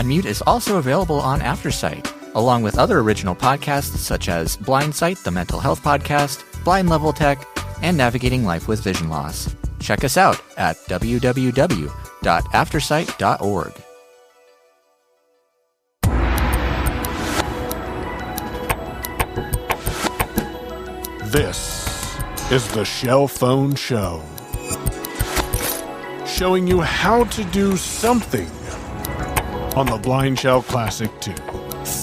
Unmute is also available on Aftersight, along with other original podcasts such as BlindSight, the mental health podcast, Blind Level Tech, and Navigating Life with Vision Loss. Check us out at www.aftersight.org. This is the Shell Phone Show, showing you how to do something on the BlindShell Classic 2.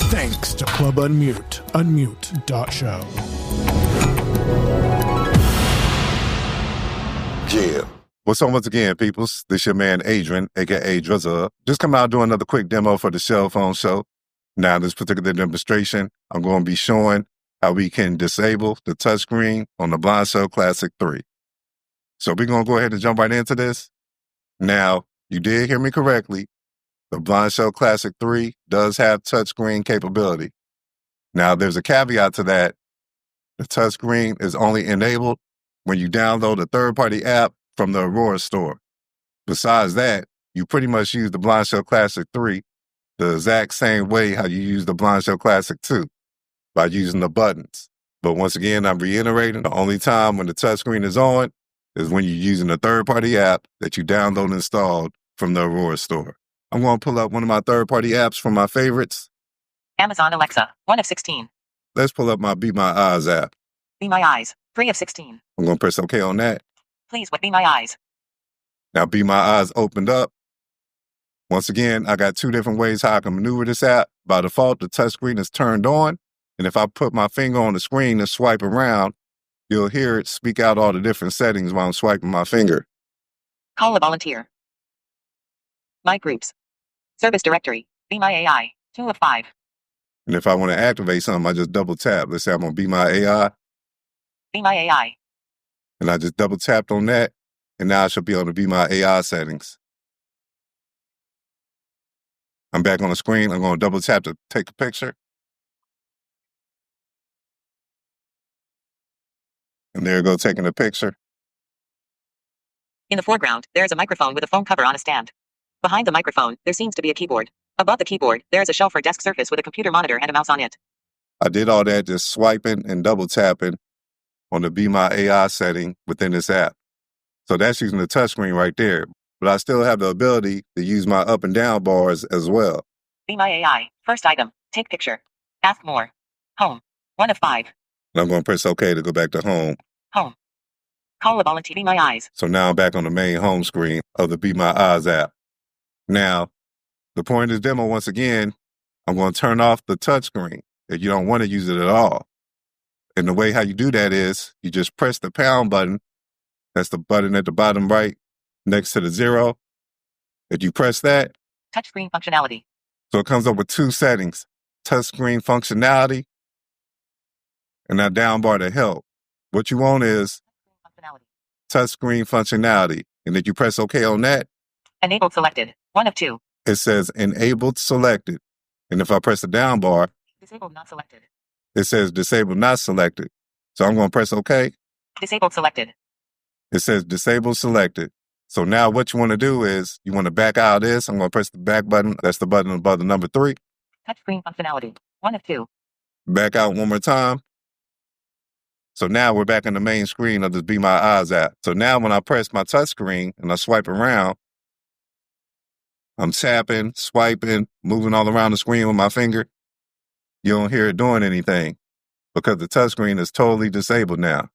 Thanks to Club Unmute, unmute.show. Yeah. What's on once again, peoples? This your man Adrian, aka Driza. Just come out doing another quick demo for the Shell Phone Show. Now, this particular demonstration, I'm going to be showing how we can disable the touchscreen on the BlindShell Classic 3. So we're going to go ahead and jump right into this. Now, you did hear me correctly. The BlindShell Classic 3 does have touchscreen capability. Now, there's a caveat to that. The touchscreen is only enabled when you download a third-party app from the Aurora Store. Besides that, you pretty much use the BlindShell Classic 3 the exact same way how you use the BlindShell Classic 2. By using the buttons. But once again, I'm reiterating, the only time when the touchscreen is on is when you're using a third-party app that you download and installed from the Aurora Store. I'm going to pull up one of my third-party apps from my favorites. Amazon Alexa, 1 of 16. Let's pull up my Be My Eyes app. Be My Eyes, 3 of 16. I'm going to press OK on that. Please with Be My Eyes. Now Be My Eyes opened up. Once again, I got two different ways how I can maneuver this app. By default, the touchscreen is turned on. And if I put my finger on the screen and swipe around, you'll hear it speak out all the different settings while I'm swiping my finger. Call a volunteer. My groups. Service directory. Be My AI. 2 of 5. And if I want to activate something, I just double tap. Let's say I'm on Be My AI. Be My AI. And I just double tapped on that. And now I should be able to Be My AI settings. I'm back on the screen. I'm going to double tap to take a picture. And there you go, taking a picture. In the foreground, there is a microphone with a phone cover on a stand. Behind the microphone, there seems to be a keyboard. Above the keyboard, there is a shelf or desk surface with a computer monitor and a mouse on it. I did all that just swiping and double tapping on the Be My AI setting within this app. So that's using the touchscreen right there. But I still have the ability to use my up and down bars as well. Be My AI. First item. Take picture. Ask more. Home. 1 of 5. And I'm going to press OK to go back to home. Home. Call a volunteer. Be My Eyes. So now I'm back on the main home screen of the Be My Eyes app. Now, the point of this demo, once again, I'm going to turn off the touchscreen if you don't want to use it at all. And the way how you do that is you just press the pound button. That's the button at the bottom right next to the 0. If you press that, touchscreen functionality. So it comes up with 2 settings, touchscreen functionality and that down bar to help. What you want is touchscreen functionality. And if you press OK on that, enabled selected. 1 of 2. It says enabled selected. And if I press the down bar, disabled not selected. It says disabled not selected. So I'm going to press OK. Disabled selected. It says disabled selected. So now what you want to do is you want to back out of this. I'm going to press the back button. That's the button above the number 3. Touchscreen functionality. 1 of 2. Back out one more time. So now we're back in the main screen of this Be My Eyes app. So now when I press my touch screen and I swipe around, I'm tapping, swiping, moving all around the screen with my finger. You don't hear it doing anything because the touchscreen is totally disabled now.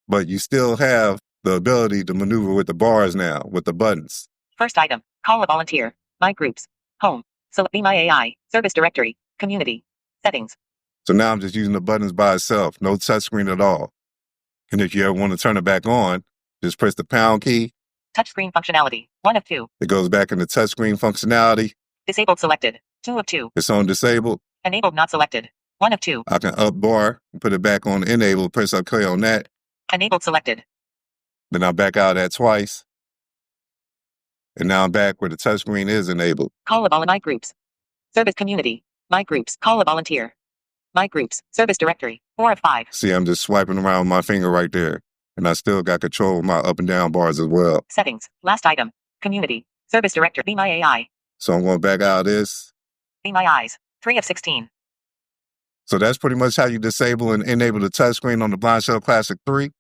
But you still have the ability to maneuver with the bars now, with the buttons. First item, call a volunteer. My groups. Home. Select Be My AI. Service directory. Community. Settings. So now I'm just using the buttons by itself, no touchscreen at all. And if you ever want to turn it back on, just press the pound key. Touchscreen functionality. 1 of 2. It goes back into touchscreen functionality. Disabled selected. 2 of 2. It's on disabled. Enabled not selected. 1 of 2. I can up bar and put it back on enabled, press OK on that. Enabled selected. Then I'll back out of that twice. And now I'm back where the touchscreen is enabled. Call a volunteer. My groups. Service community. My groups. Call a volunteer. My groups. Service directory. 4 of 5. See, I'm just swiping around with my finger right there. And I still got control of my up and down bars as well. Settings. Last item. Community. Service directory. Be My AI. So I'm going back out of this. Be My Eyes. 3 of 16. So that's pretty much how you disable and enable the touchscreen on the BlindShell Classic 3.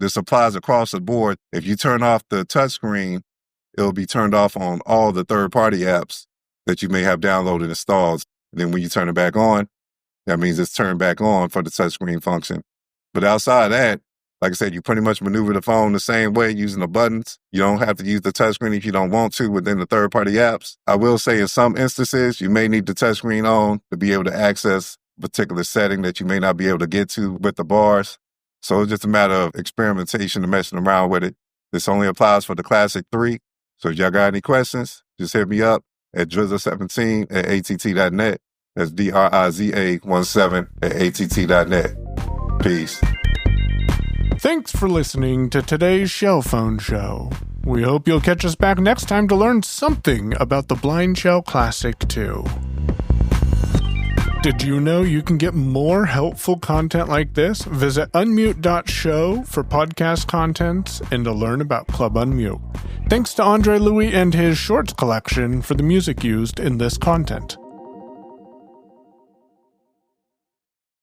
This applies across the board. If you turn off the touchscreen, it'll be turned off on all the third-party apps that you may have downloaded and installed. Then when you turn it back on, that means it's turned back on for the touchscreen function. But outside of that, like I said, you pretty much maneuver the phone the same way using the buttons. You don't have to use the touchscreen if you don't want to within the third-party apps. I will say in some instances, you may need the touchscreen on to be able to access a particular setting that you may not be able to get to with the bars. So it's just a matter of experimentation and messing around with it. This only applies for the Classic 3. So if y'all got any questions, just hit me up at Driza17@att.net. That's DRIZA17@att.net. Peace. Thanks for listening to today's Shell Phone Show. We hope you'll catch us back next time to learn something about the BlindShell Classic 2. Did you know you can get more helpful content like this? Visit unmute.show for podcast contents and to learn about Club Unmute. Thanks to Andre Louis and his shorts collection for the music used in this content.